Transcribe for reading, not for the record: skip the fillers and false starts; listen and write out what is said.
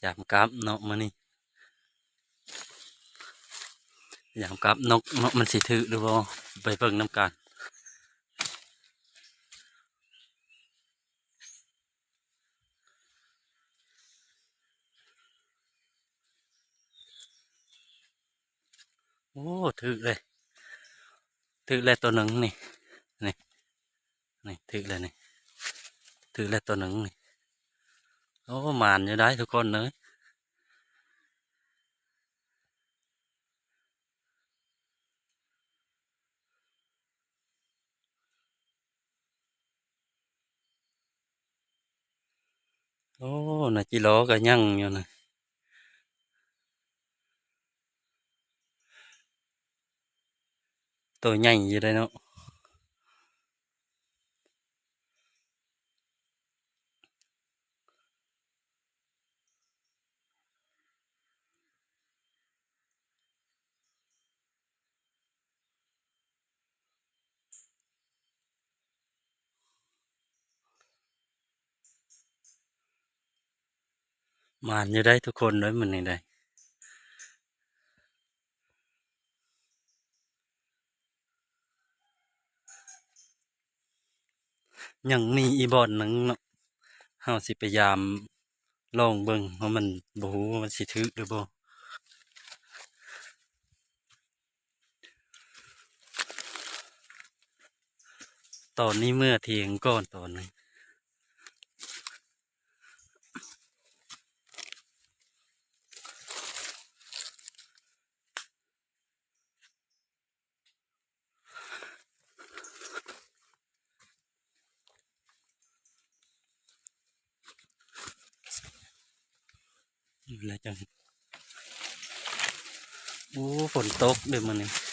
จับกับเนาะมื้อนี้ยามกับนกเนาะมันสิถือหรือบ่ไปเบิ่งนำกันโอ้ถือเลยถือเลยตัวหนึ่งนี่นี่นี่ถือเลยนี่ถือเลยตัวหนึ่งนี่โอ้มานอยู่ได้ทุกคนเลยโอ้น่ะจิโลก็ยังอยู่นะตัวใหญ่อยู่ได้เนาะมานอยู่ได้ทุกคนเลยมันนี่ได้ยังมีอีบอนหนึ่งเนาะเฮาสิพยายามลองเบิ่งว่ามันบ่ฮู้ว่ามันสิถือหรือบ่ตอนนี้เมื่อเที่ยงก่อนตอนนึงแล้วจังโอ้ฝนตกเด้อมื้อนี้